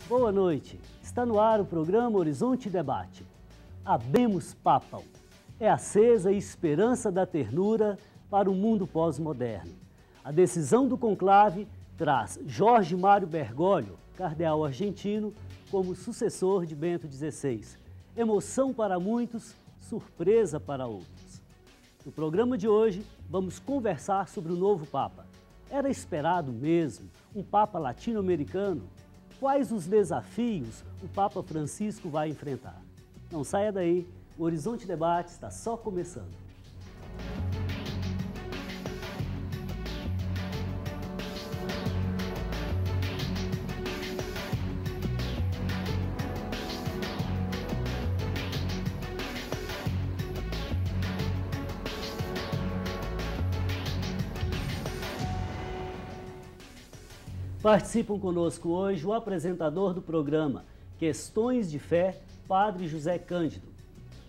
Boa noite. Está no ar o programa Horizonte Debate. Habemus Papam. É acesa a esperança da ternura para o mundo pós-moderno. A decisão do conclave traz Jorge Mário Bergoglio, cardeal argentino, como sucessor de Bento XVI. Emoção para muitos, surpresa para outros. No programa de hoje, vamos conversar sobre o novo Papa. Era esperado mesmo um Papa latino-americano? Quais os desafios o Papa Francisco vai enfrentar? Não saia daí, o Horizonte Debate está só começando. Participam conosco hoje o apresentador do programa Questões de Fé, Padre José Cândido,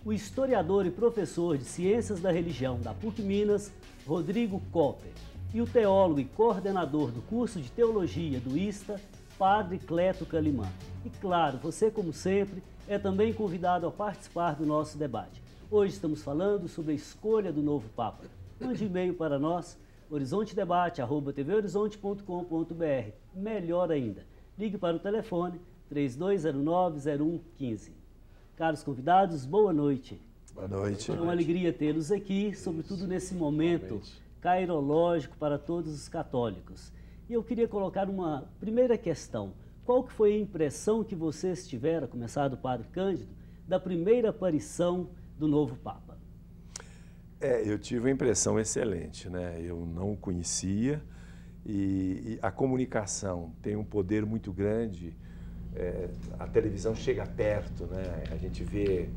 o historiador e professor de Ciências da Religião da PUC Minas, Rodrigo Copper, e o teólogo e coordenador do curso de Teologia do ISTA, Padre Cleto Calimã. E claro, você, como sempre, é também convidado a participar do nosso debate. Hoje estamos falando sobre a escolha do novo Papa. Mande e-mail para nós, horizontedebate@tvhorizonte.com.br. Melhor ainda, ligue para o telefone 3209-0115. Caros convidados, boa noite. Boa noite. É uma alegria tê-los aqui, sobretudo nesse momento cairológico para todos os católicos. E eu queria colocar uma primeira questão. Qual que foi a impressão que vocês tiveram, começar do Padre Cândido, da primeira aparição do novo Papa? Eu tive uma impressão excelente, né? Eu não o conhecia e a comunicação tem um poder muito grande. A televisão chega perto, né? A gente vê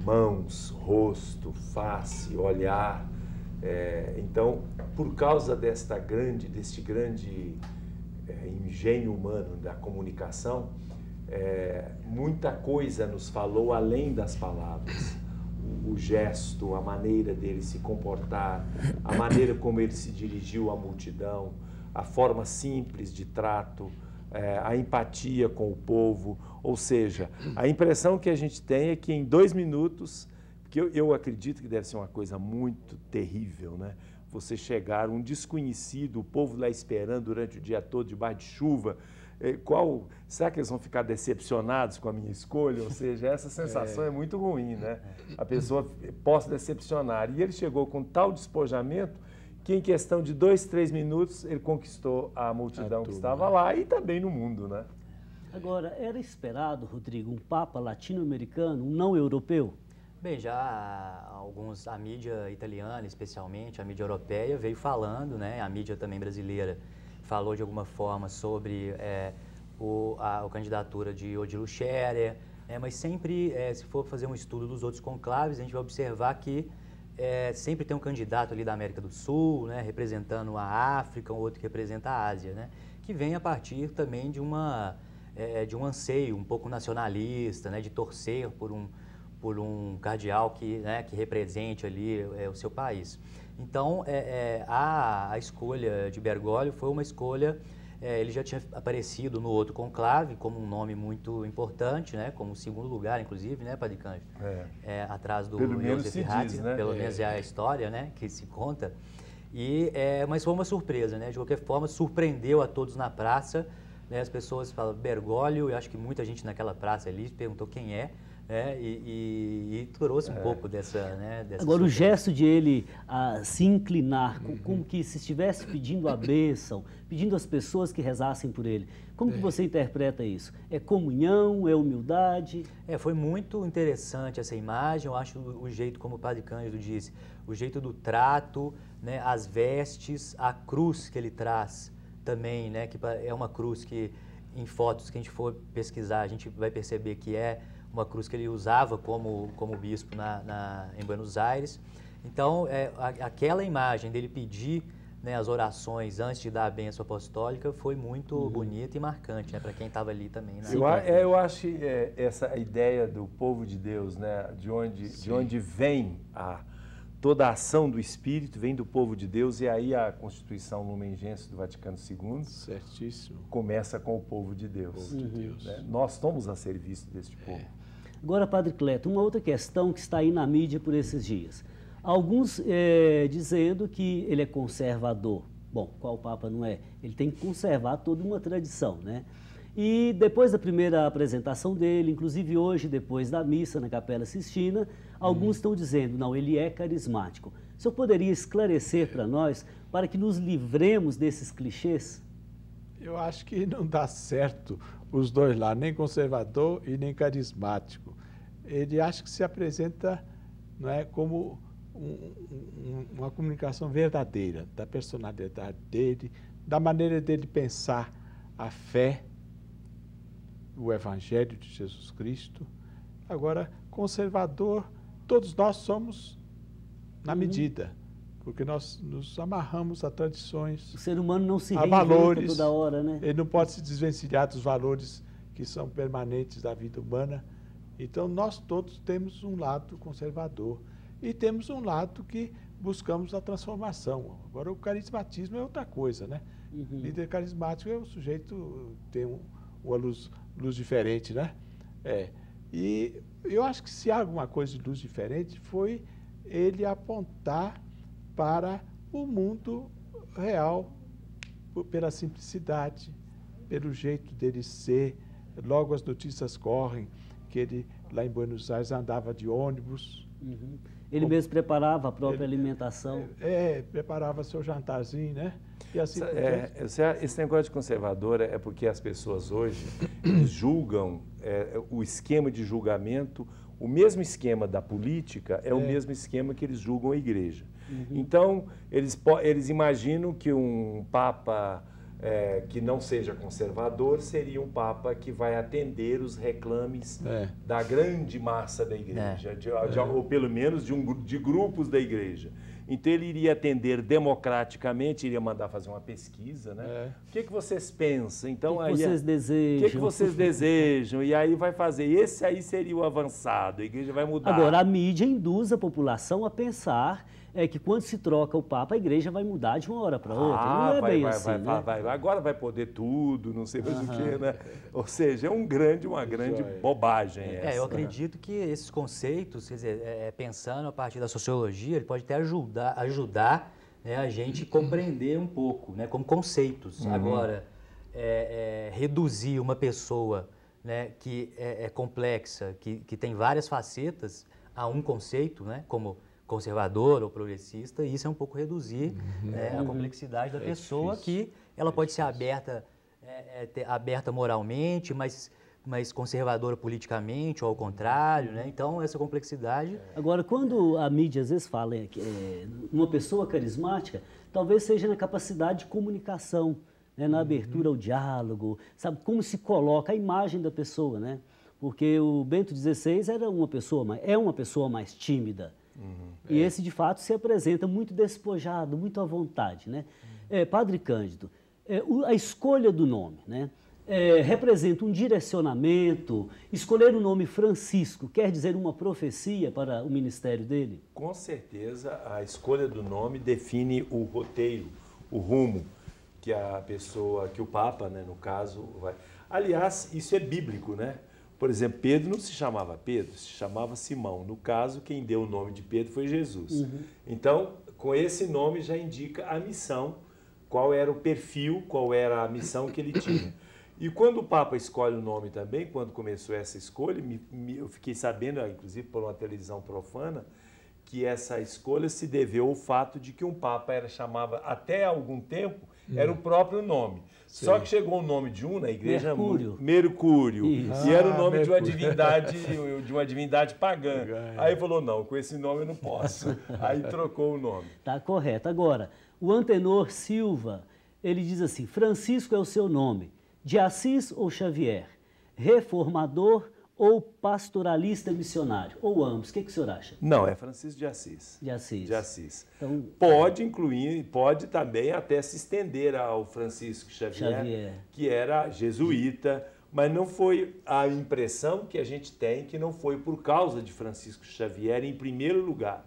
mãos, rosto, face, olhar. Então, por causa deste grande engenho humano da comunicação, muita coisa nos falou além das palavras. O gesto, a maneira dele se comportar, a maneira como ele se dirigiu à multidão, a forma simples de trato, a empatia com o povo. Ou seja, a impressão que a gente tem é que em 2 minutos, porque eu acredito que deve ser uma coisa muito terrível, né? Você chegar, um desconhecido, o povo lá esperando durante o dia todo, debaixo de chuva. Será que eles vão ficar decepcionados com a minha escolha? Ou seja, essa sensação é muito ruim, né? A pessoa possa decepcionar. E ele chegou com tal despojamento que em questão de 2, 3 minutos ele conquistou a multidão que estava lá e também no mundo, né? Agora, era esperado, Rodrigo, um Papa latino-americano, um não europeu? Bem, já a mídia italiana, especialmente, a mídia europeia, veio falando, né? A mídia também brasileira falou de alguma forma sobre a candidatura de Odilo Scherer, mas sempre, se for fazer um estudo dos outros conclaves, a gente vai observar que sempre tem um candidato ali da América do Sul, né, representando a África, um outro que representa a Ásia, né, que vem a partir também de um anseio um pouco nacionalista, né, de torcer por um cardeal que represente ali o seu país. Então, a escolha de Bergoglio foi uma escolha, ele já tinha aparecido no outro conclave como um nome muito importante, né, como segundo lugar, inclusive, né, Padre Cândido? Atrás do Joseph Ratzinger, né? Pelo menos é a história, né, que se conta. Mas foi uma surpresa, né, de qualquer forma, surpreendeu a todos na praça, né, as pessoas falam Bergoglio, eu acho que muita gente naquela praça ali perguntou quem é, e trouxe um pouco dessa Agora, o gesto de ele se inclinar, como que se estivesse pedindo a bênção, pedindo às pessoas que rezassem por ele. Como que você interpreta isso? É comunhão? É humildade? Foi muito interessante essa imagem. Eu acho o jeito, como o Padre Cândido disse, o jeito do trato, né, as vestes, a cruz que ele traz também, né, que é uma cruz que, em fotos que a gente for pesquisar, a gente vai perceber que é uma cruz que ele usava como bispo em Buenos Aires. Então, aquela imagem dele pedir, né, as orações antes de dar a bênção apostólica foi muito bonita e marcante, né, para quem estava ali também. Eu acho essa ideia do povo de Deus, né, de onde vem toda a ação do Espírito vem do povo de Deus, e aí a Constituição Lumen Gentium do Vaticano II Certíssimo. começa com o povo de Deus. Povo de Deus. Né? Nós estamos a serviço deste povo. Agora, Padre Cleto, uma outra questão que está aí na mídia por esses dias. Alguns dizendo que ele é conservador. Bom, qual Papa não é? Ele tem que conservar toda uma tradição, né? E depois da primeira apresentação dele, inclusive hoje, depois da missa na Capela Sistina, alguns estão dizendo, não, ele é carismático. O senhor poderia esclarecer para nós, para que nos livremos desses clichês? Eu acho que não dá certo os dois lá, nem conservador e nem carismático. Ele acha que se apresenta, não é, como uma comunicação verdadeira da personalidade dele, da maneira dele pensar a fé, o Evangelho de Jesus Cristo. Agora, conservador, todos nós somos na medida, porque nós nos amarramos a tradições, O ser humano não se a reinventa valores. toda hora, né? Ele não pode se desvencilhar dos valores que são permanentes da vida humana. Então, nós todos temos um lado conservador e temos um lado que buscamos a transformação. Agora, o carismatismo é outra coisa, né? Líder carismático é o sujeito tem uma luz diferente, né? E eu acho que se há alguma coisa de luz diferente foi ele apontar para o mundo real, pela simplicidade, pelo jeito dele ser. Logo as notícias correm que ele, lá em Buenos Aires, andava de ônibus. Ele mesmo preparava a própria alimentação. Preparava seu jantarzinho, né? E assim por diante. Esse negócio de conservador é porque as pessoas hoje eles julgam o esquema de julgamento, o mesmo esquema da política é o mesmo esquema que eles julgam a igreja. Então, eles imaginam que um Papa que não seja conservador seria um Papa que vai atender os reclames da grande massa da igreja, ou pelo menos de grupos da igreja. Então ele iria atender democraticamente, iria mandar fazer uma pesquisa, né? O que vocês pensam? Então, O que vocês desejam? O que vocês desejam? E aí vai fazer. Esse aí seria o avançado, a igreja vai mudar. Agora, a mídia induz a população a pensar que quando se troca o Papa, a igreja vai mudar de uma hora para outra. Não é bem assim, né? Agora vai poder tudo, não sei mais o quê, né? Ou seja, é uma grande bobagem essa. Eu acredito que esses conceitos, quer dizer, pensando a partir da sociologia, ele pode até ajudar né, a gente compreender um pouco, né, como conceitos. Agora, reduzir uma pessoa né, que é complexa, que tem várias facetas, a um conceito, né, como conservador ou progressista, e isso é um pouco reduzir a complexidade da pessoa, difícil. que ela pode ser aberta moralmente, mas conservadora politicamente, ou ao contrário, né? Então, essa complexidade... Agora, quando a mídia às vezes fala que uma pessoa carismática, talvez seja na capacidade de comunicação, né? Na abertura ao diálogo, sabe, como se coloca a imagem da pessoa, né? Porque o Bento XVI é uma pessoa mais tímida. E esse, de fato, se apresenta muito despojado, muito à vontade, né? Padre Cândido, a escolha do nome, né? Representa um direcionamento. Escolher o nome Francisco quer dizer uma profecia para o ministério dele? Com certeza, a escolha do nome define o roteiro, o rumo que a pessoa, que o Papa, né, no caso, vai. Aliás, isso é bíblico, né? Por exemplo, Pedro não se chamava Pedro, se chamava Simão. No caso, quem deu o nome de Pedro foi Jesus. Então, com esse nome já indica a missão, qual era o perfil, qual era a missão que ele tinha. E quando o Papa escolhe o nome também, quando começou essa escolha, eu fiquei sabendo, inclusive por uma televisão profana, que essa escolha se deveu ao fato de que um Papa chamava, até algum tempo, era o próprio nome. Sim. Só que chegou o nome de um na igreja, Mercúrio, e era o nome de uma divindade pagã. Aí falou, não, com esse nome eu não posso. Aí trocou o nome. Tá correto. Agora, o Antenor Silva, ele diz assim, Francisco é o seu nome, de Assis ou Xavier, reformador ou pastoralista missionário, ou ambos. O que o senhor acha? Não, é Francisco de Assis. De Assis. De Assis. Então, pode também até se estender ao Francisco Xavier, que era jesuíta, mas não foi a impressão que a gente tem que não foi por causa de Francisco Xavier em primeiro lugar.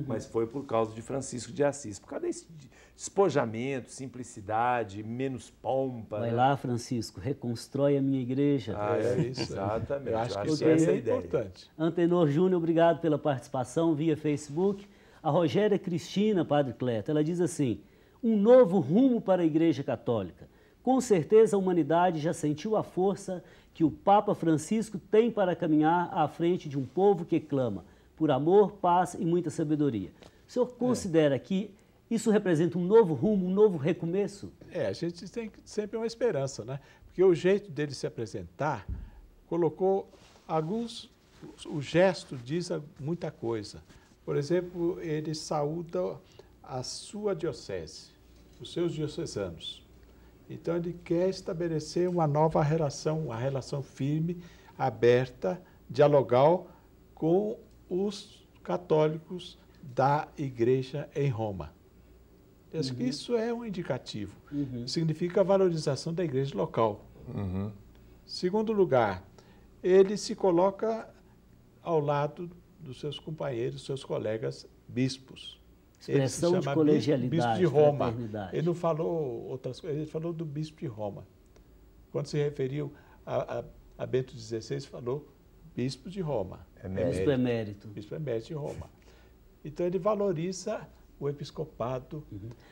mas foi por causa de Francisco de Assis, por causa desse despojamento, simplicidade, menos pompa. Vai né? lá, Francisco, reconstrói a minha igreja. É isso. Exatamente. Eu acho que isso essa é a é ideia. importante. Antenor Júnior, obrigado pela participação via Facebook. A Rogéria Cristina, Padre Cleto, ela diz assim: um novo rumo para a Igreja Católica. Com certeza a humanidade já sentiu a força que o Papa Francisco tem para caminhar à frente de um povo que clama por amor, paz e muita sabedoria. O senhor considera que isso representa um novo rumo, um novo recomeço? A gente tem sempre uma esperança, né? Porque o jeito dele se apresentar colocou alguns... O gesto diz muita coisa. Por exemplo, ele saúda a sua diocese, os seus diocesanos. Então, ele quer estabelecer uma nova relação, uma relação firme, aberta, dialogal com os católicos da Igreja em Roma. Eu acho que isso é um indicativo. Significa a valorização da igreja local. Segundo lugar, ele se coloca ao lado dos seus companheiros, seus colegas bispos. Expressão de colegialidade, bispo de Roma. fraternidade. Ele não falou outras coisas, ele falou do bispo de Roma. Quando se referiu a Bento XVI, falou bispo de Roma. Bispo emérito. Bispo emérito de Roma. Então, ele valoriza o episcopado.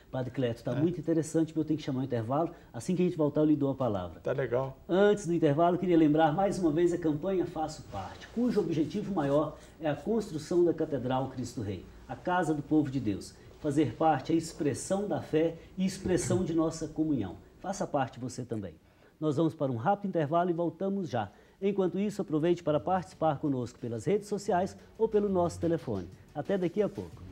Padre Cleto, está muito interessante, eu tenho que chamar o intervalo. Assim que a gente voltar, eu lhe dou a palavra. Tá legal. Antes do intervalo, queria lembrar mais uma vez a campanha Faço Parte, cujo objetivo maior é a construção da Catedral Cristo Rei, a casa do povo de Deus. Fazer parte é expressão da fé e expressão de nossa comunhão. Faça parte você também. Nós vamos para um rápido intervalo e voltamos já. Enquanto isso, aproveite para participar conosco pelas redes sociais ou pelo nosso telefone. Até daqui a pouco.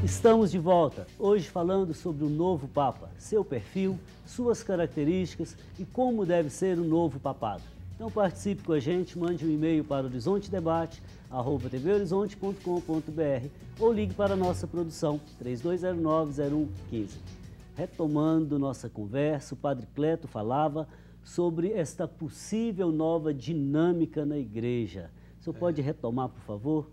Estamos de volta, hoje falando sobre o novo Papa, seu perfil, suas características e como deve ser o novo papado. Então participe com a gente, mande um e-mail para horizontedebate@tvhorizonte.com.br ou ligue para a nossa produção 3209-0115. Retomando nossa conversa, o Padre Cleto falava sobre esta possível nova dinâmica na igreja. O senhor pode retomar, por favor?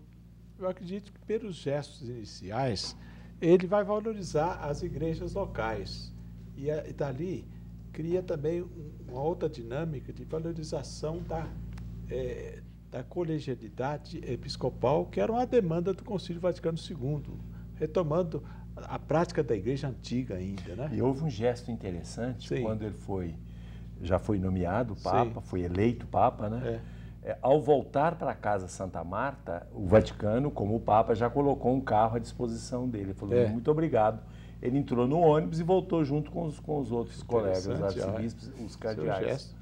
Eu acredito que pelos gestos iniciais, ele vai valorizar as igrejas locais. E dali cria também uma outra dinâmica de valorização da colegialidade episcopal, que era uma demanda do Concílio Vaticano II, retomando a prática da igreja antiga ainda, né? E houve um gesto interessante. Sim. Quando ele já foi nomeado Papa, foi eleito Papa, né? Ao voltar para a Casa Santa Marta, o Vaticano, como o Papa, já colocou um carro à disposição dele. Ele falou, muito obrigado. Ele entrou no ônibus e voltou junto com os outros colegas, os arcebispos, os cardeais.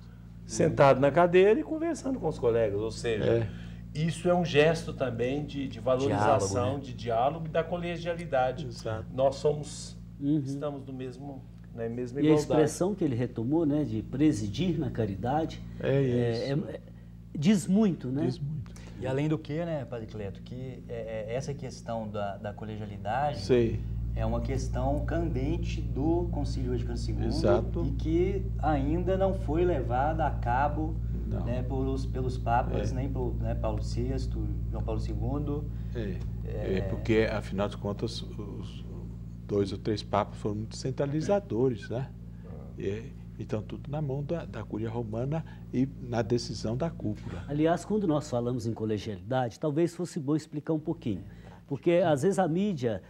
Sentado na cadeira e conversando com os colegas. Ou seja, isso é um gesto também de valorização, diálogo, né? De diálogo e da colegialidade. Exato. Nós estamos no mesmo... Na mesma igualdade. E a expressão que ele retomou, né, de presidir na caridade, diz muito, né? Diz muito. E além do que, né, Padre Cleto, que essa questão da colegialidade é uma questão candente do Concílio Vaticano II. Exato. E que ainda não foi levada a cabo, né, pelos papas, nem por Paulo VI, João Paulo II. Porque, afinal de contas, os 2 ou 3 papas foram muito centralizadores, né? Então, tudo na mão da Cúria Romana e na decisão da cúpula. Aliás, quando nós falamos em colegialidade, talvez fosse bom explicar um pouquinho. Porque, às vezes, a mídia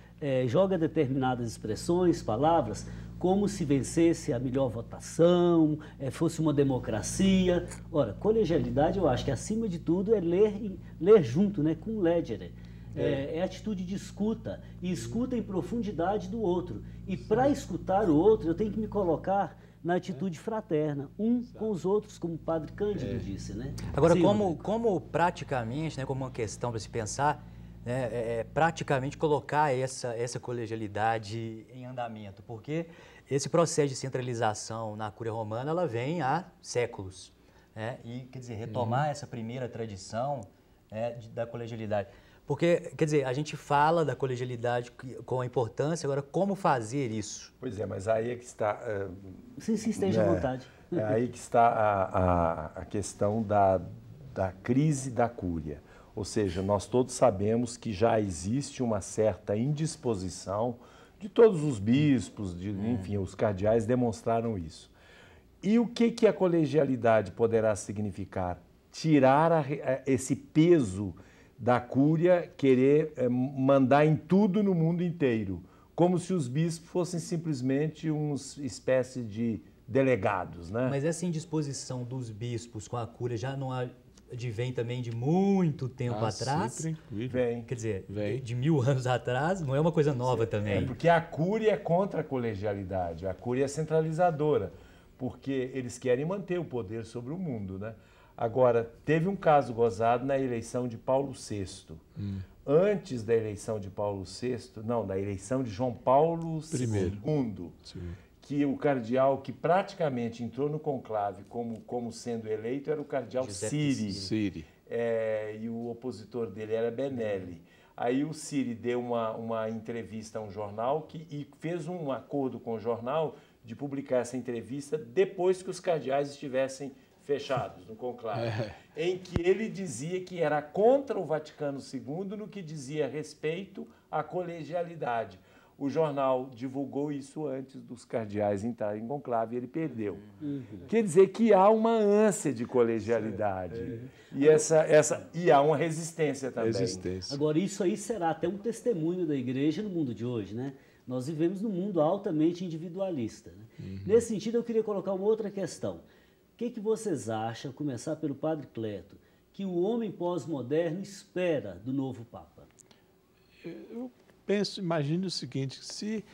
joga determinadas expressões, palavras, como se vencesse a melhor votação, fosse uma democracia. Ora, colegialidade, eu acho que, acima de tudo, é ler junto, né, com o ledger. É atitude de escuta, e escuta em profundidade do outro. E para escutar o outro, eu tenho que me colocar na atitude fraterna, com os outros, como o Padre Cândido disse, né? Agora, como praticamente, né, como uma questão para se pensar, né, praticamente colocar essa colegialidade em andamento, porque esse processo de centralização na Cúria Romana ela vem há séculos, né? E, quer dizer, retomar essa primeira tradição da colegialidade. Porque, quer dizer, a gente fala da colegialidade com a importância, agora como fazer isso? Pois é, mas aí é que está... Sim, esteja à vontade. É aí que está a questão da crise da Cúria. Ou seja, nós todos sabemos que já existe uma certa indisposição de todos os bispos, enfim, os cardeais demonstraram isso. E o que a colegialidade poderá significar? Tirar esse peso da Cúria, querer mandar em tudo no mundo inteiro, como se os bispos fossem simplesmente uma espécie de delegados, né? Mas essa indisposição dos bispos com a Cúria já não advém também de muito tempo atrás? Vem. Quer dizer, de 1000 anos atrás, não é uma coisa nova também. Porque a Cúria é contra a colegialidade, a Cúria é centralizadora, porque eles querem manter o poder sobre o mundo, né? Agora, teve um caso gozado na eleição de Paulo VI. Antes da eleição de Paulo VI, não, da eleição de João Paulo II, que o cardeal que praticamente entrou no conclave como sendo eleito era o cardeal Siri. E o opositor dele era Benelli. Aí o Siri deu uma entrevista a um jornal e fez um acordo com o jornal de publicar essa entrevista depois que os cardeais estivessem fechados no conclave, em que ele dizia que era contra o Vaticano II no que dizia respeito à colegialidade. O jornal divulgou isso antes dos cardeais entrarem em conclave e ele perdeu. Quer dizer que há uma ânsia de colegialidade e há uma resistência também. Agora, isso aí será até um testemunho da igreja no mundo de hoje, né? Nós vivemos num mundo altamente individualista, né? Nesse sentido, eu queria colocar uma outra questão. O que vocês acham, começar pelo Padre Cleto, que o homem pós-moderno espera do novo Papa? Eu imagino o seguinte, se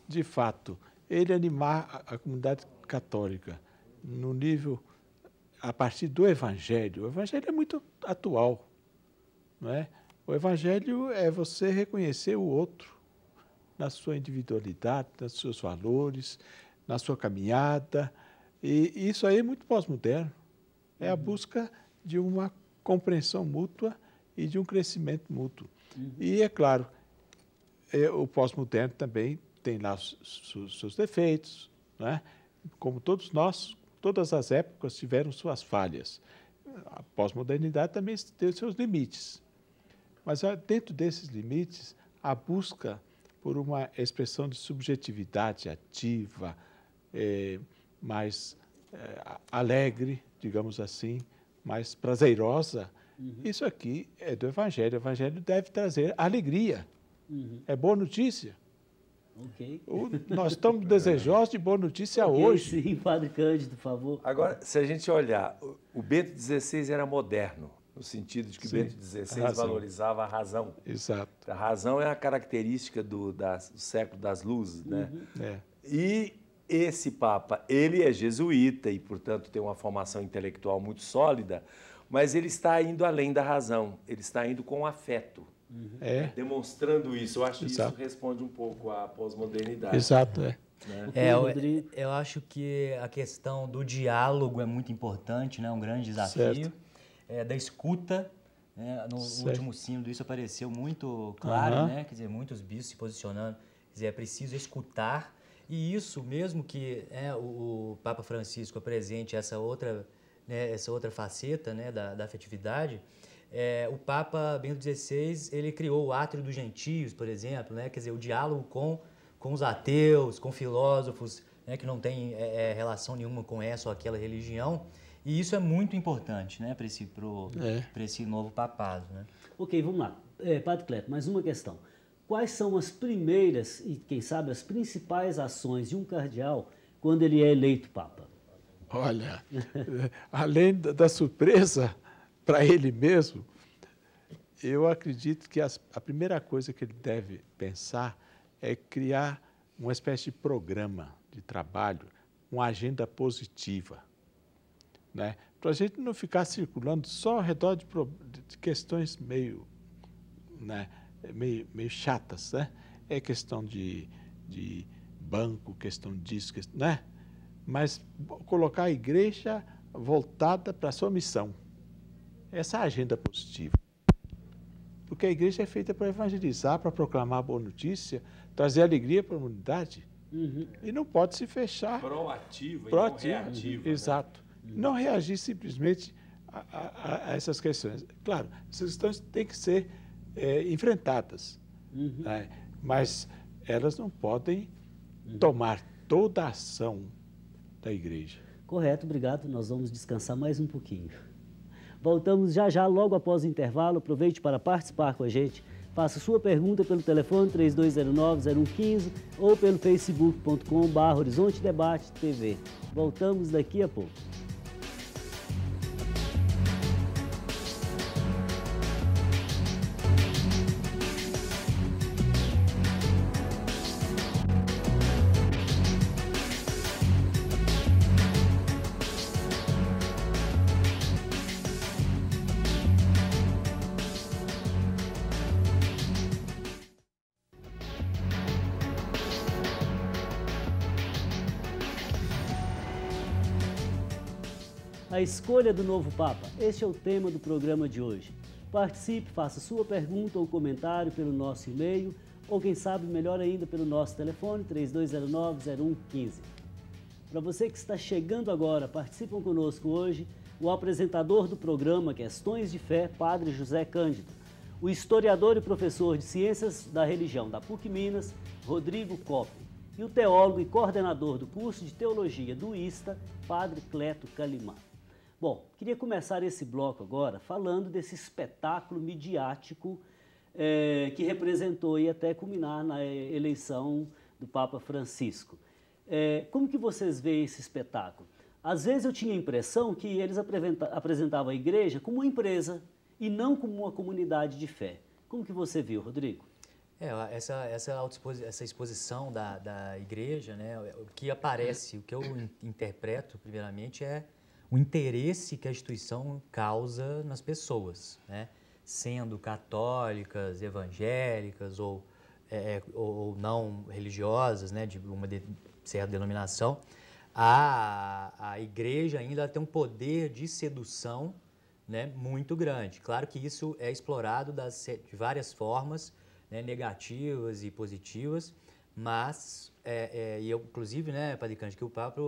de fato ele animar a comunidade católica no nível, a partir do Evangelho, o Evangelho é muito atual, não é? O Evangelho é você reconhecer o outro na sua individualidade, nos seus valores, na sua caminhada. E isso aí é muito pós-moderno. É a busca de uma compreensão mútua e de um crescimento mútuo. E, é claro, o pós-moderno também tem lá seus defeitos, né? Como todos nós, todas as épocas tiveram suas falhas. A pós-modernidade também tem seus limites. Mas, dentro desses limites, a busca por uma expressão de subjetividade ativa, mais alegre, digamos assim, mais prazerosa, isso aqui é do Evangelho. O Evangelho deve trazer alegria. É boa notícia. Nós estamos desejosos de boa notícia hoje. Sim, Padre Cândido, por favor. Agora, se a gente olhar, o Bento XVI era moderno, no sentido de que Bento XVI valorizava a razão. Exato. A razão é a característica do século das luzes, né? E esse Papa, ele é jesuíta e, portanto, tem uma formação intelectual muito sólida, mas ele está indo além da razão, ele está indo com afeto, demonstrando isso. Eu acho que isso responde um pouco à pós-modernidade. Exato, eu acho que a questão do diálogo é muito importante, né? Um grande desafio, da escuta. Né? No último sínodo isso apareceu muito claro, né? Quer dizer, muitos bispos se posicionando, quer dizer, é preciso escutar. E isso, mesmo que o Papa Francisco apresente essa outra faceta, né, da afetividade, o Papa Bento XVI ele criou o Átrio dos Gentios, por exemplo, né, quer dizer, o diálogo com os ateus, com filósofos, né, que não têm relação nenhuma com essa ou aquela religião. E isso é muito importante, né, para esse novo papado. Né? Ok, vamos lá. Padre Cleto, mais uma questão. Quais são as primeiras e, quem sabe, as principais ações de um cardeal quando ele é eleito Papa? Olha, além da surpresa para ele mesmo, eu acredito que a primeira coisa que ele deve pensar é criar uma espécie de programa de trabalho, uma agenda positiva, né? Para a gente não ficar circulando só ao redor de questões meio, né, meio chatas, né? É questão de banco, questão disso, né? Mas colocar a igreja voltada para a sua missão. Essa é a agenda positiva. Porque a igreja é feita para evangelizar, para proclamar a boa notícia, trazer alegria para a comunidade. E não pode se fechar. Proativa e Não não reativa. Exato. Não reagir simplesmente a essas questões. Claro, essas questões têm que ser enfrentadas, né? Mas elas não podem tomar toda a ação da igreja. Correto, obrigado. Nós vamos descansar mais um pouquinho. Voltamos já já, logo após o intervalo. Aproveite para participar com a gente. Faça sua pergunta pelo telefone 3209-0115 ou pelo facebook.com/Horizonte Debate TV. Voltamos daqui a pouco. A escolha do novo Papa, este é o tema do programa de hoje. Participe, faça sua pergunta ou comentário pelo nosso e-mail ou, quem sabe, melhor ainda, pelo nosso telefone 3209-0115. Para você que está chegando agora, participam conosco hoje o apresentador do programa Questões de Fé, Padre José Cândido, o historiador e professor de Ciências da Religião da PUC Minas, Rodrigo Coppe, e o teólogo e coordenador do curso de Teologia do ISTA, Padre Cleto Calimã. Bom, queria começar esse bloco agora falando desse espetáculo midiático que representou e até culminar na eleição do Papa Francisco. Como que vocês veem esse espetáculo? Às vezes eu tinha a impressão que eles apresentavam a igreja como uma empresa e não como uma comunidade de fé. Como que você viu, Rodrigo? Essa exposição da igreja, né, o que aparece, o que eu interpreto primeiramente é o interesse que a instituição causa nas pessoas, né? Sendo católicas, evangélicas ou não religiosas, né, de uma certa denominação, a igreja ainda tem um poder de sedução, né, muito grande. Claro que isso é explorado de várias formas, né, negativas e positivas, mas, inclusive, né, Padre Cândido, que o Papa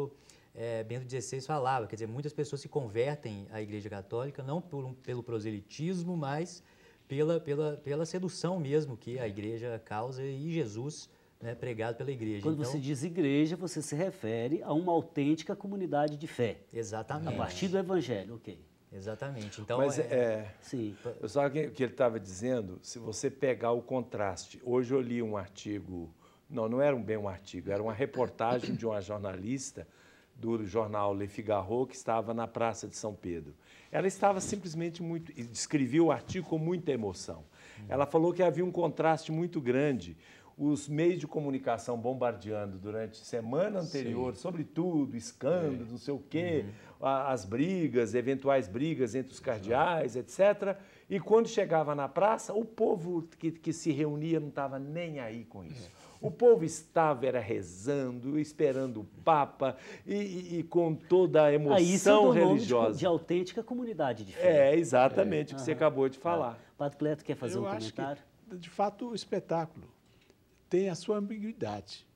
Bento XVI falava, quer dizer, muitas pessoas se convertem à Igreja Católica não pelo proselitismo, mas pela sedução mesmo que a Igreja causa e Jesus, né, pregado pela Igreja. Quando você diz igreja, você se refere a uma autêntica comunidade de fé. Exatamente. A partir do Evangelho, ok. Exatamente. Então, Mas sim. Eu sabe o que ele estava dizendo? Se você pegar o contraste, hoje eu li um artigo, não era bem um artigo, era uma reportagem de uma jornalista do jornal Le Figaro, que estava na Praça de São Pedro. Ela estava simplesmente descrevia o artigo com muita emoção. Ela falou que havia um contraste muito grande, os meios de comunicação bombardeando durante a semana anterior, sobretudo, escândalos, não sei o quê, as brigas, eventuais brigas entre os cardeais, etc. E quando chegava na praça, o povo que se reunia não estava nem aí com isso. O povo era rezando, esperando o Papa e com toda a emoção religiosa. Nome de autêntica comunidade de fé. Exatamente o que você acabou de falar. Padre Cleto, quer fazer um comentário? Que, de fato, o espetáculo tem a sua ambiguidade,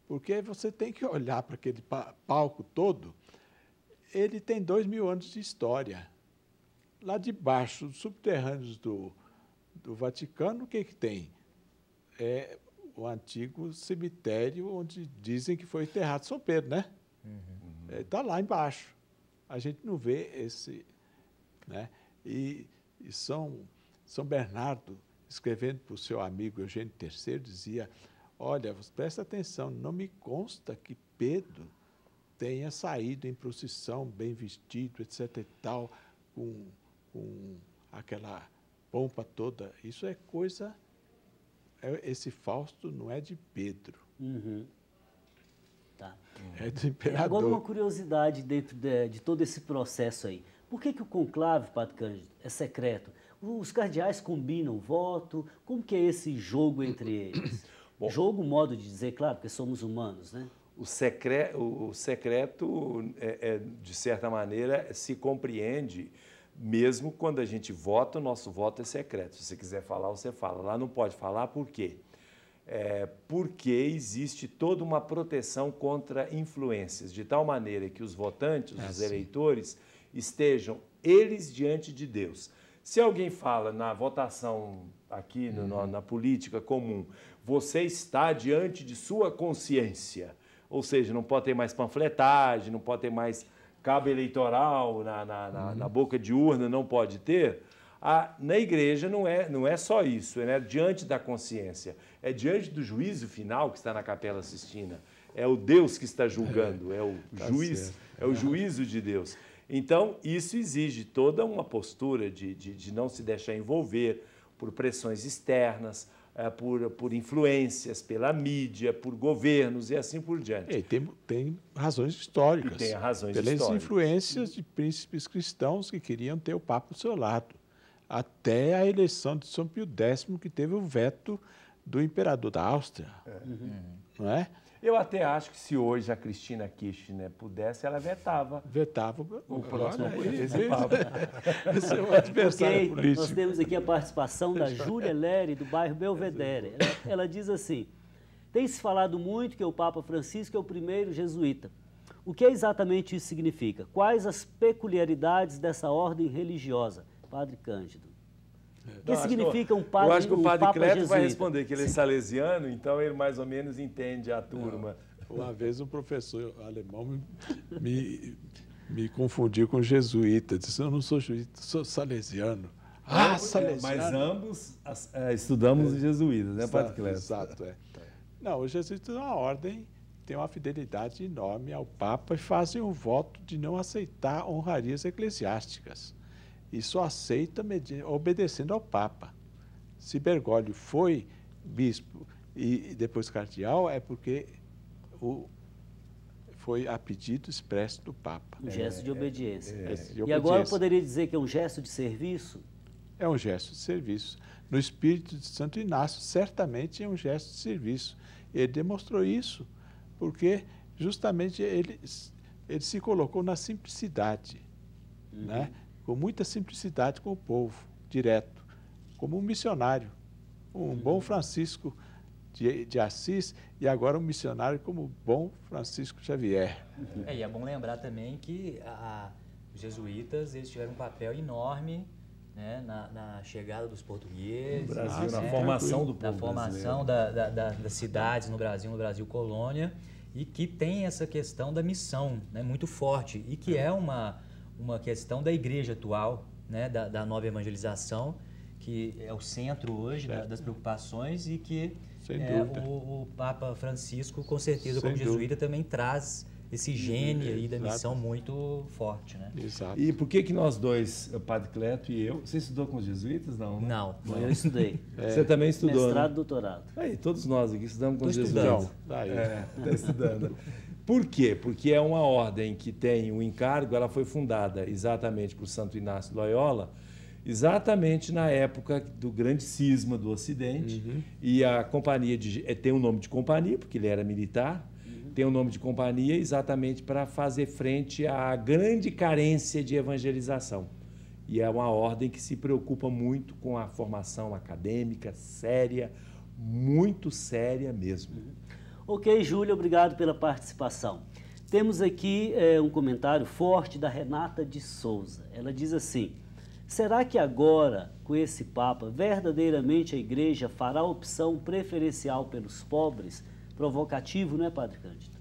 porque você tem que olhar para aquele palco todo, ele tem 2000 anos de história. Lá debaixo, dos subterrâneos do Vaticano, o que tem? O antigo cemitério onde dizem que foi enterrado São Pedro, né? Está lá embaixo. A gente não vê esse, né? E São Bernardo, escrevendo para o seu amigo Eugênio III, dizia: olha, presta atenção, não me consta que Pedro tenha saído em procissão, bem vestido, etc. e tal, com aquela pompa toda. Isso é coisa... Esse Fausto não é de Pedro. Tá. É do imperador. Agora, uma curiosidade dentro de todo esse processo aí. Por que o conclave, Padre Cândido, é secreto? Os cardeais combinam voto? Como que é esse jogo entre eles? Bom, Jogo, modo de dizer, claro, porque somos humanos, né? o secreto, de certa maneira, se compreende mesmo quando a gente vota, o nosso voto é secreto. Se você quiser falar, você fala. Lá não pode falar, por quê? Porque existe toda uma proteção contra influências, de tal maneira que os votantes, os eleitores, estejam eles diante de Deus. Se alguém fala na votação aqui, na política comum, você está diante de sua consciência, ou seja, não pode ter mais panfletagem, não pode ter mais cabo eleitoral na boca de urna, não pode ter. Na igreja não é só isso, diante da consciência, é diante do juízo final que está na Capela Sistina, é o Deus que está julgando, é o juiz, é o juízo de Deus. Então, isso exige toda uma postura de não se deixar envolver por pressões externas, por influências, pela mídia, por governos e assim por diante. E tem razões históricas. E tem razões pelas históricas. Influências de príncipes cristãos que queriam ter o Papa ao seu lado. Até a eleição de São Pio X, que teve o veto do imperador da Áustria. Não é? Eu até acho que se hoje a Cristina Kirchner pudesse, ela vetava. Vetava o próximo Papa. Esse é o adversário político. Nós temos aqui a participação da Júlia Leri, do bairro Belvedere. Ela diz assim, tem-se falado muito que o Papa Francisco é o primeiro jesuíta. O que exatamente isso significa? Quais as peculiaridades dessa ordem religiosa? Padre Cândido. O que significa um Papa jesuíta? Eu acho que o Padre Cleto vai responder que ele é salesiano, então ele mais ou menos entende a turma. Uma vez um professor alemão me confundiu com jesuíta. Disse, eu não sou jesuíta, sou salesiano. Salesiano. Mas ambos estudamos os jesuítas, né, Padre Cleto? Exato, Não, os jesuítas é uma ordem, tem uma fidelidade enorme ao Papa e fazem um voto de não aceitar honrarias eclesiásticas. E só aceita obedecendo ao Papa. Se Bergoglio foi bispo e depois cardeal, é porque foi a pedido expresso do Papa. Um gesto de obediência. E agora eu poderia dizer que é um gesto de serviço? É um gesto de serviço. No espírito de Santo Inácio, certamente é um gesto de serviço. Ele demonstrou isso porque justamente ele se colocou na simplicidade, né? Com muita simplicidade com o povo, direto, como um missionário, um bom Francisco de Assis e agora um missionário como o bom Francisco Xavier. E é bom lembrar também que os jesuítas eles tiveram um papel enorme, né, na chegada dos portugueses, no Brasil, na formação do povo na formação das cidades no Brasil colônia, e que tem essa questão da missão, né, muito forte, e que é uma questão da igreja atual, né, da nova evangelização, que é o centro hoje das preocupações e que o Papa Francisco, com certeza, como jesuíta, também traz esse gene aí da missão muito forte, né? Exato. E por que nós dois, o Padre Cleto e eu, você estudou com os jesuítas, não? Né? Não. Eu estudei. Você também estudou, mestrado, né? doutorado. Aí, todos nós aqui estudamos com os jesuítas. Está estudando. Por quê? Porque é uma ordem que tem um encargo, ela foi fundada exatamente por Santo Inácio Loyola, exatamente na época do grande cisma do Ocidente, e a companhia tem um nome de companhia, porque ele era militar, tem um nome de companhia exatamente para fazer frente à grande carência de evangelização. E é uma ordem que se preocupa muito com a formação acadêmica séria, muito séria mesmo. Ok, Júlia, obrigado pela participação. Temos aqui um comentário forte da Renata de Souza. Ela diz assim, será que agora, com esse Papa, verdadeiramente a Igreja fará opção preferencial pelos pobres? Provocativo, não é, Padre Cândido?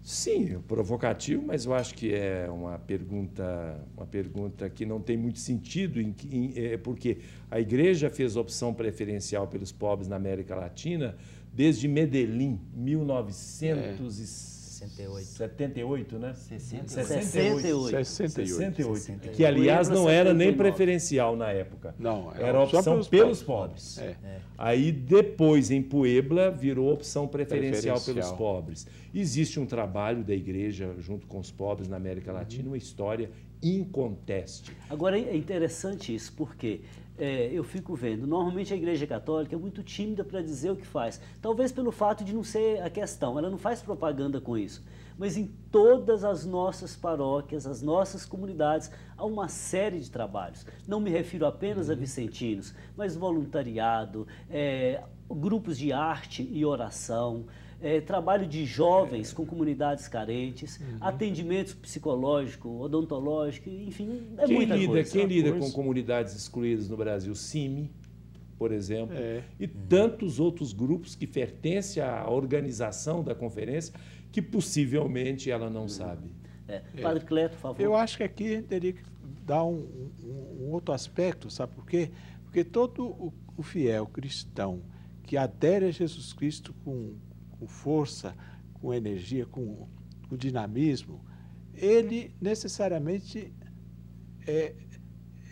Sim, provocativo, mas eu acho que é uma pergunta que não tem muito sentido, porque a Igreja fez opção preferencial pelos pobres na América Latina desde Medellín, 1978, né? 68. Que, aliás, não era nem preferencial na época. Não, era opção pelos pobres. Aí, depois, em Puebla, virou opção preferencial pelos pobres. Existe um trabalho da Igreja junto com os pobres na América Latina, uma história inconteste. Agora, é interessante isso, porque eu fico vendo, normalmente a Igreja Católica é muito tímida para dizer o que faz. Talvez pelo fato de não ser a questão, ela não faz propaganda com isso. Mas em todas as nossas paróquias, as nossas comunidades, há uma série de trabalhos. Não me refiro apenas a vicentinos, mas voluntariado, grupos de arte e oração, trabalho de jovens com comunidades carentes, atendimento psicológico, odontológico, enfim, muita coisa. Quem lida com comunidades excluídas no Brasil? CIMI, por exemplo, e tantos outros grupos que pertencem à organização da conferência que possivelmente ela não sabe. Padre Cleto, por favor. Eu acho que aqui teria que dar um outro aspecto, sabe por quê? Porque todo o fiel cristão que adere a Jesus Cristo com força, com energia, com dinamismo, ele necessariamente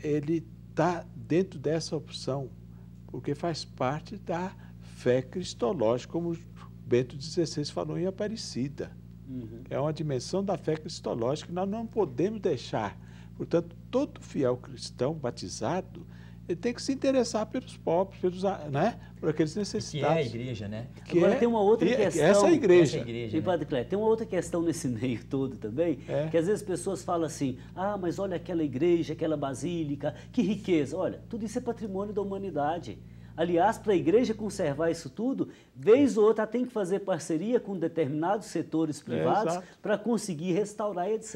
ele está dentro dessa opção, porque faz parte da fé cristológica, como Bento XVI falou em Aparecida. É uma dimensão da fé cristológica que nós não podemos deixar. Portanto, todo fiel cristão batizado, ele tem que se interessar pelos pobres, por aqueles necessitados. Que é a igreja, né? Agora tem uma outra questão. Essa é a igreja. E, Padre Cleto, tem uma outra questão nesse meio todo também, que às vezes as pessoas falam assim, mas olha aquela igreja, aquela basílica, que riqueza. Olha, tudo isso é patrimônio da humanidade. Aliás, para a igreja conservar isso tudo, vez ou outra tem que fazer parceria com determinados setores privados para conseguir restaurar e etc.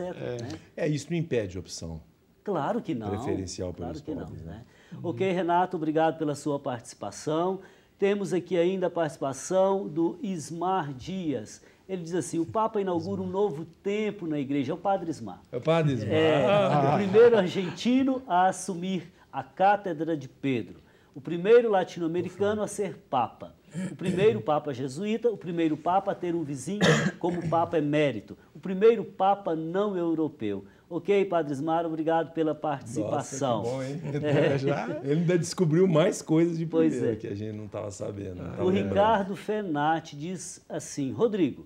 Isso não impede opção. Claro que não. Preferencial pelos pobres. Né? Ok, Renato, obrigado pela sua participação. Temos aqui ainda a participação do Ismar Dias. Ele diz assim, o Papa inaugura um novo tempo na igreja. É o Padre Ismar. É o Padre Ismar. O primeiro argentino a assumir a cátedra de Pedro. O primeiro latino-americano a ser Papa. O primeiro Papa jesuíta, o primeiro Papa a ter um vizinho como Papa emérito. O primeiro Papa não europeu. Ok, Padre Ismar, obrigado pela participação. Nossa, que bom, hein? Ele ainda descobriu mais coisas de primeira que a gente não estava sabendo. O Ricardo Fenati diz assim, Rodrigo,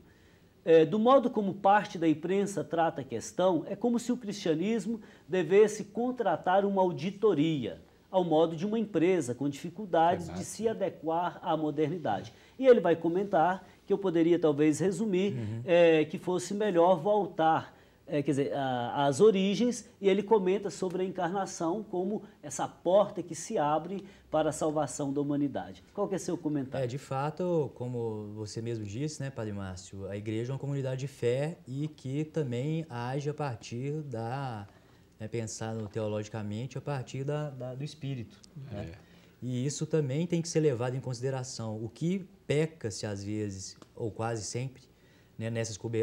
do modo como parte da imprensa trata a questão, é como se o cristianismo devesse contratar uma auditoria ao modo de uma empresa com dificuldades de se adequar à modernidade. E ele vai comentar, que eu poderia talvez resumir, que fosse melhor voltar às origens, e ele comenta sobre a encarnação como essa porta que se abre para a salvação da humanidade. Qual que é seu comentário? De fato, como você mesmo disse, né, Padre Márcio, a igreja é uma comunidade de fé e que também age a partir pensado teologicamente a partir do Espírito. E isso também tem que ser levado em consideração. O que peca-se às vezes, ou quase sempre,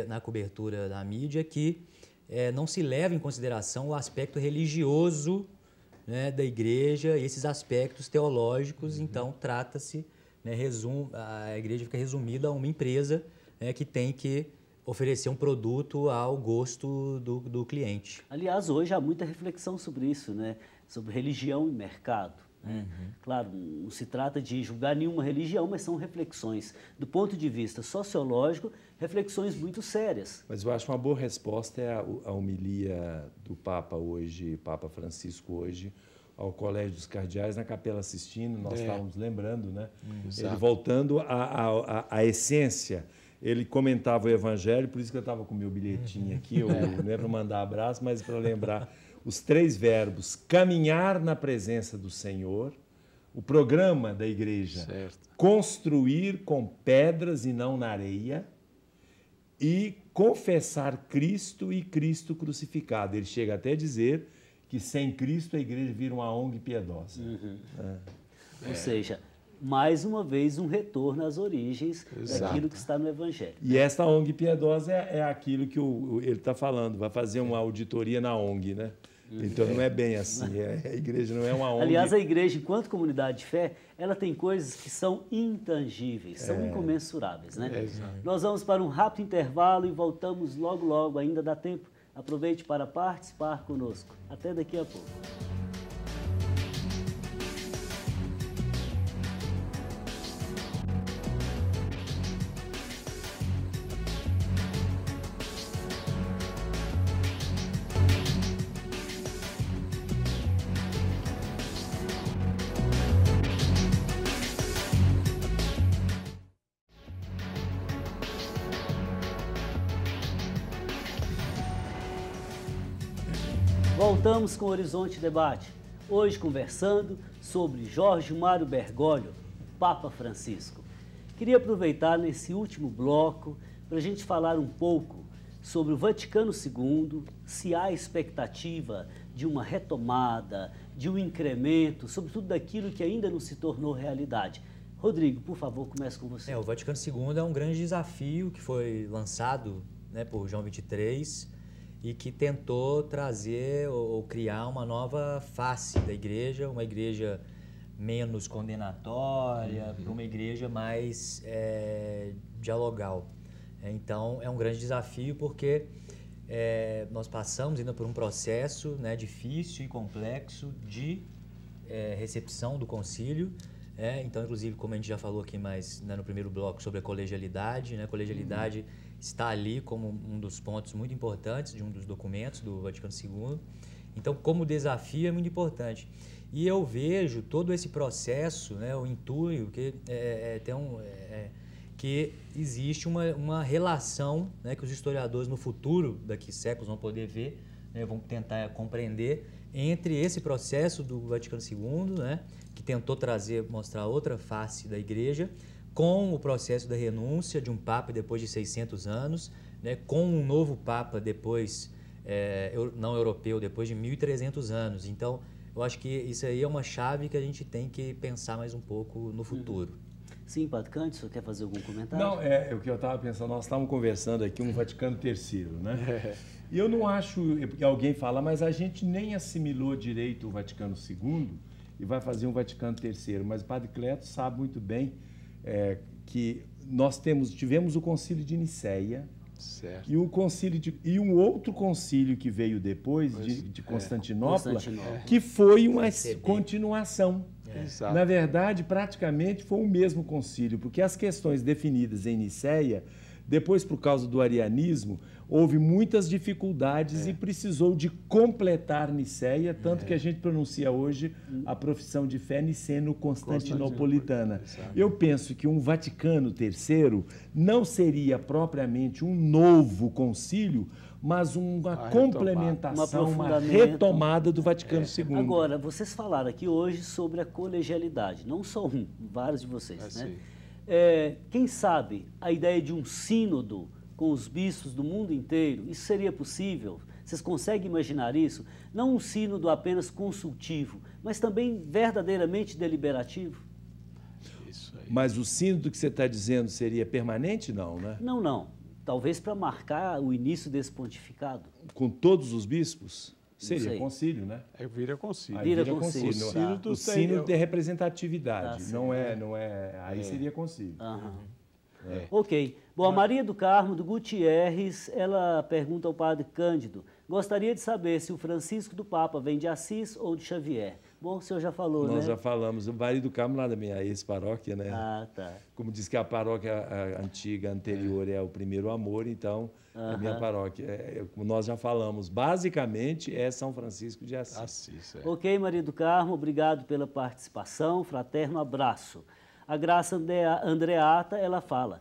na cobertura da mídia, que não se leva em consideração o aspecto religioso da igreja, esses aspectos teológicos. Então, trata-se, a igreja fica resumida a uma empresa que tem que oferecer um produto ao gosto do cliente. Aliás, hoje há muita reflexão sobre isso, sobre religião e mercado. Claro, não se trata de julgar nenhuma religião, mas são reflexões, do ponto de vista sociológico, reflexões muito sérias. Mas eu acho uma boa resposta a homilia do Papa hoje, Papa Francisco hoje, ao Colégio dos Cardeais, na Capela Sistina, nós estávamos lembrando, ele voltando à essência. Ele comentava o Evangelho, por isso que eu estava com o meu bilhetinho aqui, não é para mandar abraço, mas para lembrar os 3 verbos: caminhar na presença do Senhor, o programa da igreja, construir com pedras e não na areia, e confessar Cristo e Cristo crucificado. Ele chega até a dizer que sem Cristo a igreja vira uma ONG piedosa. Ou seja, mais uma vez um retorno às origens daquilo que está no Evangelho. E esta ONG piedosa é aquilo que ele está falando, vai fazer uma auditoria na ONG, né? Então não é bem assim, a igreja não é uma ONG. Aliás, a igreja, enquanto comunidade de fé, ela tem coisas que são intangíveis, são incomensuráveis, Nós vamos para um rápido intervalo e voltamos logo, logo, ainda dá tempo. Aproveite para participar conosco. Até daqui a pouco. Voltamos com o Horizonte Debate, hoje conversando sobre Jorge Mário Bergoglio, Papa Francisco. Queria aproveitar nesse último bloco para a gente falar um pouco sobre o Vaticano II, se há expectativa de uma retomada, de um incremento, sobretudo daquilo que ainda não se tornou realidade. Rodrigo, por favor, comece com você. O Vaticano II é um grande desafio que foi lançado, né, por João XXIII, e que tentou trazer ou criar uma nova face da igreja, uma igreja menos condenatória, para uma igreja mais dialogal. Então, é um grande desafio porque nós passamos ainda por um processo, né, difícil e complexo de recepção do concílio. Então, inclusive, como a gente já falou aqui mais, né, no primeiro bloco sobre a colegialidade, né, a colegialidade está ali como um dos pontos muito importantes de um dos documentos do Vaticano II. Então, como desafio é muito importante. E eu vejo todo esse processo, né, eu intuo que existe uma relação, né, que os historiadores no futuro, daqui séculos, vão poder ver, né, vão tentar compreender, entre esse processo do Vaticano II, né, que tentou mostrar outra face da igreja, com o processo da renúncia de um Papa depois de 600 anos, né, com um novo Papa depois, não europeu, depois de 1.300 anos. Então, eu acho que isso aí é uma chave que a gente tem que pensar mais um pouco no futuro. Sim, Padre Cândido, você quer fazer algum comentário? Não, é o que eu estava pensando, nós estávamos conversando aqui um Vaticano III, né? E eu não acho que alguém fala, mas a gente nem assimilou direito o Vaticano II e vai fazer um Vaticano III. Mas o Padre Cleto sabe muito bem que nós tivemos o Concílio de Nicéia, certo, e um outro concílio que veio depois, de Constantinopla, que foi uma continuação. Na verdade, praticamente foi o mesmo concílio, porque as questões definidas em Nicéia, depois, por causa do arianismo, houve muitas dificuldades e precisou de completar Nicéia, tanto que a gente pronuncia hoje a profissão de fé niceno-constantinopolitana. Eu penso que um Vaticano III não seria propriamente um novo concílio, mas uma complementação, uma retomada do Vaticano II. Agora, vocês falaram aqui hoje sobre a colegialidade, não só vários de vocês, né? Quem sabe a ideia de um sínodo com os bispos do mundo inteiro, isso seria possível? Vocês conseguem imaginar isso? Não um sínodo apenas consultivo, mas também verdadeiramente deliberativo? Isso aí. Mas o sínodo que você está dizendo seria permanente, não, né? Não. Talvez para marcar o início desse pontificado. Com todos os bispos? Seria concílio, né? Vira concílio. Vira concílio. O sínodo tem representatividade, não é. Aí seria concílio. Ok. Bom, a Maria do Carmo, do Gutierrez, ela pergunta ao Padre Cândido: gostaria de saber se o Francisco do Papa vem de Assis ou de Xavier. Bom, o senhor já falou, né? Nós já falamos. O Maria do Carmo, lá da minha ex-paróquia, né? Tá. Como diz que a paróquia antiga, anterior, é o primeiro amor, então a minha paróquia, como nós já falamos, basicamente é São Francisco de Assis. Ok, Maria do Carmo, obrigado pela participação, fraterno abraço. A Graça Andreata, ela fala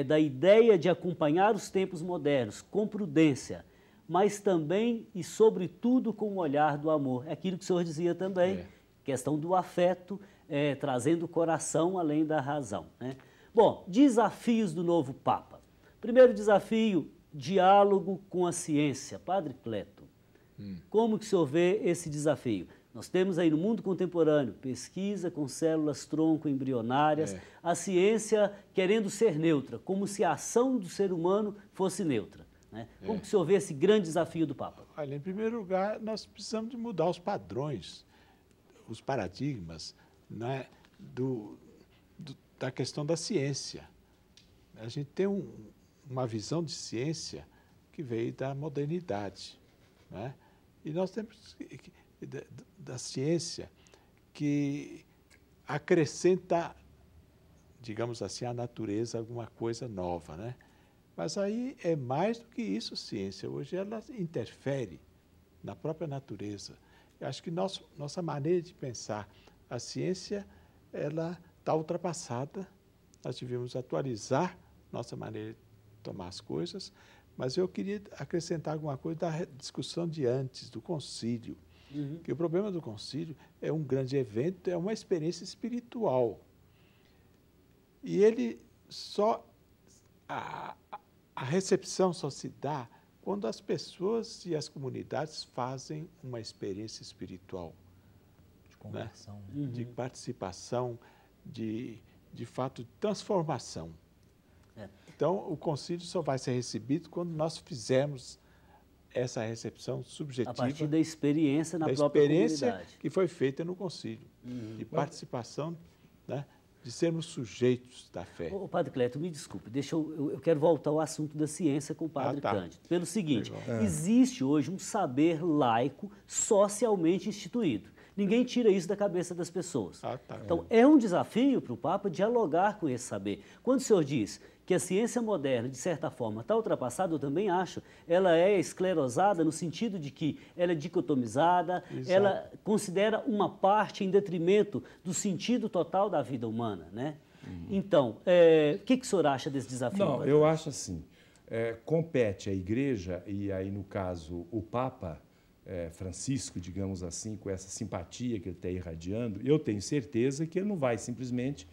da ideia de acompanhar os tempos modernos com prudência, mas também e sobretudo com o olhar do amor. É aquilo que o senhor dizia também, questão do afeto, trazendo o coração além da razão, né? Bom, desafios do novo Papa. Primeiro desafio, diálogo com a ciência. Padre Cleto, como que o senhor vê esse desafio? Nós temos aí no mundo contemporâneo pesquisa com células tronco embrionárias, a ciência querendo ser neutra, como se a ação do ser humano fosse neutra, né? Como que o senhor vê esse grande desafio do Papa? Olha, em primeiro lugar, nós precisamos de mudar os padrões, os paradigmas, né, da questão da ciência. A gente tem uma visão de ciência que veio da modernidade, né? E nós temos da ciência que acrescenta, digamos assim, à natureza alguma coisa nova, né? Mas aí é mais do que isso, ciência. Hoje ela interfere na própria natureza. Eu acho que nossa maneira de pensar a ciência, ela está ultrapassada. Nós devemos atualizar nossa maneira de tomar as coisas, Mas eu queria acrescentar alguma coisa da discussão de antes, do concílio. Que o problema do concílio é um grande evento, é uma experiência espiritual. E ele só... A recepção só se dá quando as pessoas e as comunidades fazem uma experiência espiritual. De conversão. Né? De participação, de fato, de transformação. Então, o concílio só vai ser recebido quando nós fizermos essa recepção subjetiva. A partir da experiência na própria comunidade. Que foi feita no concílio, de participação, né, de sermos sujeitos da fé. Ô, Padre Cleto, me desculpe, eu quero voltar ao assunto da ciência com o Padre Cândido. Pelo seguinte, existe hoje um saber laico socialmente instituído. Ninguém tira isso da cabeça das pessoas. Então, é um desafio para o Papa dialogar com esse saber. Quando o senhor diz que a ciência moderna, de certa forma, está ultrapassada, eu também acho. Ela é esclerosada no sentido de que ela é dicotomizada, ela considera uma parte em detrimento do sentido total da vida humana, né? Então, o que o senhor acha desse desafio? Não, eu acho assim, compete à Igreja, e aí, no caso, o Papa Francisco, digamos assim, com essa simpatia que ele está irradiando, eu tenho certeza que ele não vai simplesmente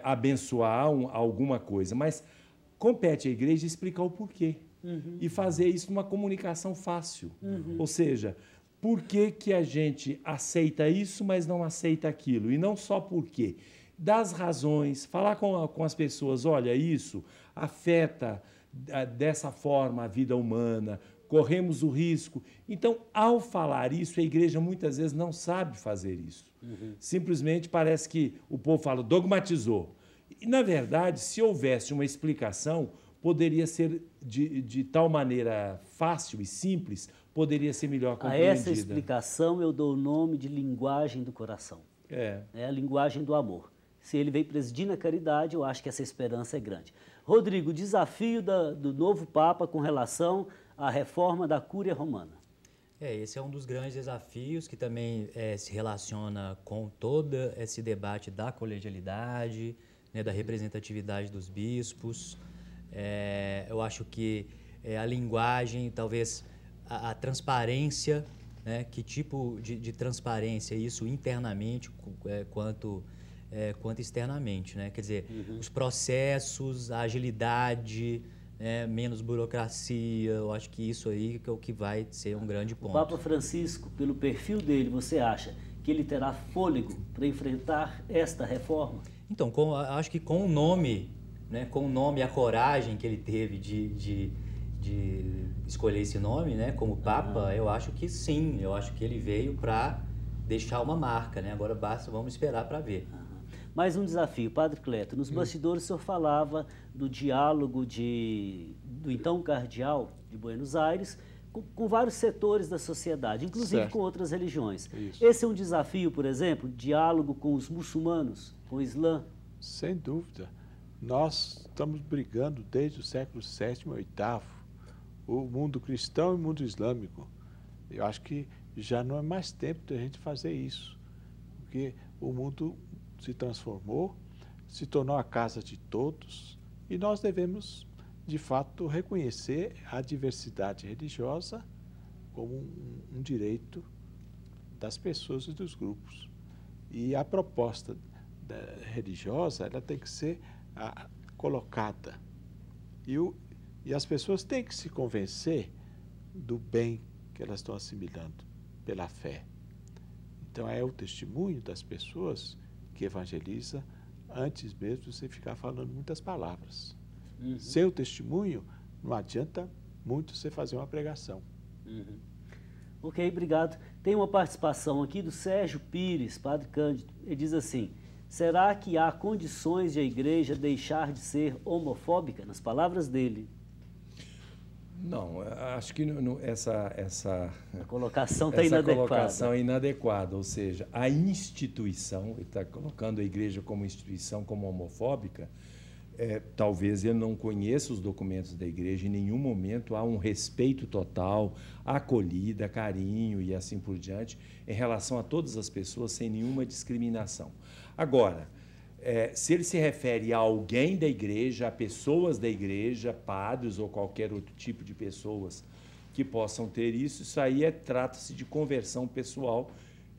abençoar alguma coisa, mas compete à Igreja explicar o porquê e fazer isso numa comunicação fácil. Ou seja, por que a gente aceita isso, mas não aceita aquilo? E não só por quê. Das razões, falar com as pessoas, olha, isso afeta dessa forma a vida humana, corremos o risco. Então, ao falar isso, a Igreja muitas vezes não sabe fazer isso. Simplesmente parece que o povo fala, dogmatizou. E, na verdade, se houvesse uma explicação, poderia ser de tal maneira fácil e simples, poderia ser melhor compreendida. A essa explicação eu dou o nome de linguagem do coração. É a linguagem do amor. Se ele vem presidir na caridade, eu acho que essa esperança é grande. Rodrigo, o desafio do novo Papa com relação à reforma da Cúria Romana. Esse é um dos grandes desafios que também se relaciona com todo esse debate da colegialidade, né, da representatividade dos bispos. Eu acho que a linguagem, talvez a transparência, né, que tipo de transparência isso internamente quanto externamente, né? Quer dizer, os processos, a agilidade, menos burocracia, eu acho que isso aí é o que vai ser um grande ponto. O Papa Francisco, pelo perfil dele, você acha que ele terá fôlego para enfrentar esta reforma? Então, acho que com o nome, né, com o nome e a coragem que ele teve de escolher esse nome, né, como Papa, eu acho que sim, eu acho que ele veio para deixar uma marca, né? Agora vamos esperar para ver. Mais um desafio, Padre Cleto. Nos bastidores o senhor falava do diálogo do então cardeal de Buenos Aires com vários setores da sociedade, inclusive com outras religiões. Isso. Esse é um desafio, por exemplo, diálogo com os muçulmanos, com o Islã? Sem dúvida. Nós estamos brigando desde o século VII e VIII, o mundo cristão e o mundo islâmico. Eu acho que já não é mais tempo de a gente fazer isso, porque o mundo se transformou, se tornou a casa de todos e nós devemos, de fato, reconhecer a diversidade religiosa como um direito das pessoas e dos grupos. E a proposta religiosa ela tem que ser colocada. E as pessoas têm que se convencer do bem que elas estão assimilando pela fé. Então, é o testemunho das pessoas que evangeliza antes mesmo de você ficar falando muitas palavras. Sem o testemunho, não adianta muito você fazer uma pregação. Ok, obrigado. Tem uma participação aqui do Sérgio Pires, Padre Cândido. Ele diz assim, será que há condições de a Igreja deixar de ser homofóbica? Nas palavras dele. Não, acho que essa colocação está inadequada. Colocação é inadequada, ou seja, a instituição, ele está colocando a Igreja como instituição, como homofóbica, talvez ele não conheça os documentos da Igreja, em nenhum momento há um respeito total, acolhida, carinho e assim por diante, em relação a todas as pessoas, sem nenhuma discriminação. Agora, Se ele se refere a alguém da igreja, a pessoas da igreja, padres ou qualquer outro tipo de pessoas que possam ter isso aí trata-se de conversão pessoal.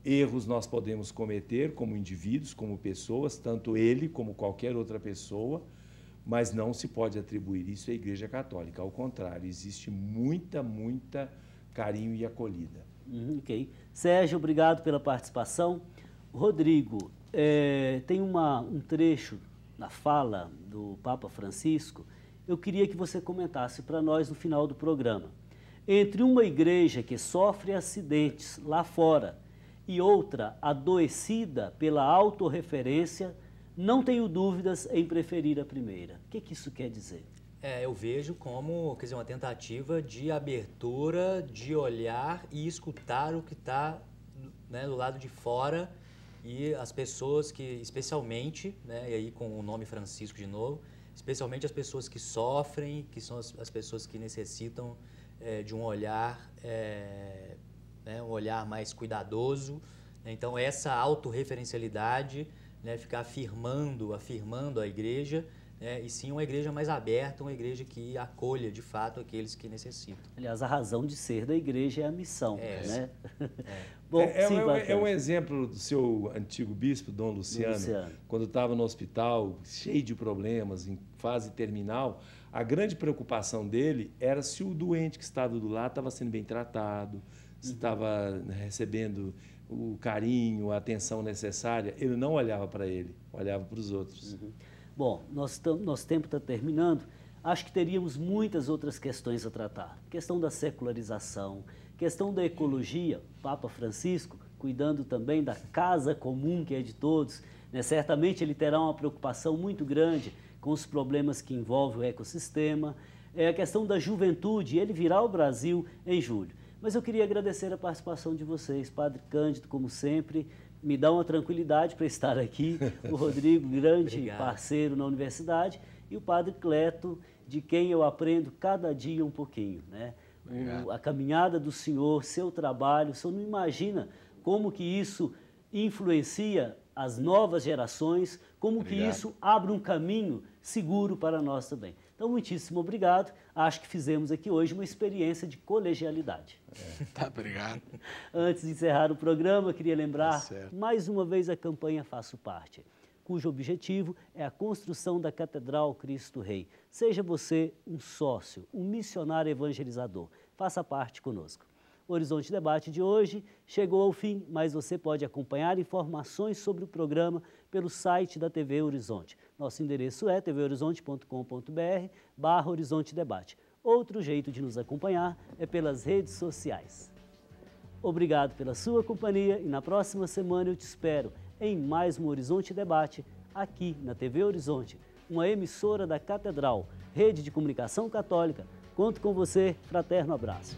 Erros nós podemos cometer como indivíduos, como pessoas, tanto ele como qualquer outra pessoa, mas não se pode atribuir isso à Igreja Católica. Ao contrário, existe muita carinho e acolhida. Ok. Sérgio, obrigado pela participação. Rodrigo, tem um trecho na fala do Papa Francisco, eu queria que você comentasse para nós no final do programa. Entre uma igreja que sofre acidentes lá fora e outra adoecida pela autorreferência, não tenho dúvidas em preferir a primeira. O que isso quer dizer? Eu vejo como, quer dizer, uma tentativa de abertura, de olhar e escutar o que está, né, do lado de fora, e as pessoas que, especialmente, né, e aí com o nome Francisco de novo, especialmente as pessoas que sofrem, que são as pessoas que necessitam de um olhar, né, um olhar mais cuidadoso. Então, essa autorreferencialidade, né, ficar afirmando a igreja, e sim uma igreja mais aberta, uma igreja que acolha de fato aqueles que necessitam. Aliás, a razão de ser da igreja é a missão, né? Bom, é um exemplo do seu antigo bispo, Dom Luciano, quando estava no hospital, cheio de problemas, em fase terminal, a grande preocupação dele era se o doente que estava do lado estava sendo bem tratado, se estava recebendo o carinho, a atenção necessária. Ele não olhava para ele, olhava para os outros. Bom, nosso tempo está terminando. Acho que teríamos muitas outras questões a tratar. Questão da secularização, questão da ecologia, Papa Francisco cuidando também da casa comum que é de todos, né? Certamente ele terá uma preocupação muito grande com os problemas que envolvem o ecossistema. A questão da juventude, ele virá ao Brasil em julho. Mas eu queria agradecer a participação de vocês, Padre Cândido, como sempre, me dá uma tranquilidade para estar aqui, o Rodrigo, grande parceiro na universidade, e o Padre Cleto, de quem eu aprendo cada dia um pouquinho, né? A caminhada do senhor, seu trabalho, o senhor não imagina como que isso influencia as novas gerações, como que isso abre um caminho seguro para nós também. Então, muitíssimo obrigado. Acho que fizemos aqui hoje uma experiência de colegialidade. Obrigado. Antes de encerrar o programa, queria lembrar mais uma vez a campanha Faço Parte, cujo objetivo é a construção da Catedral Cristo Rei. Seja você um sócio, um missionário evangelizador. Faça parte conosco. O Horizonte Debate de hoje chegou ao fim, mas você pode acompanhar informações sobre o programa pelo site da TV Horizonte. Nosso endereço é tvhorizonte.com.br/Horizonte Debate. Outro jeito de nos acompanhar é pelas redes sociais. Obrigado pela sua companhia e na próxima semana eu te espero em mais um Horizonte Debate, aqui na TV Horizonte, uma emissora da Catedral, Rede de Comunicação Católica. Conto com você, fraterno abraço.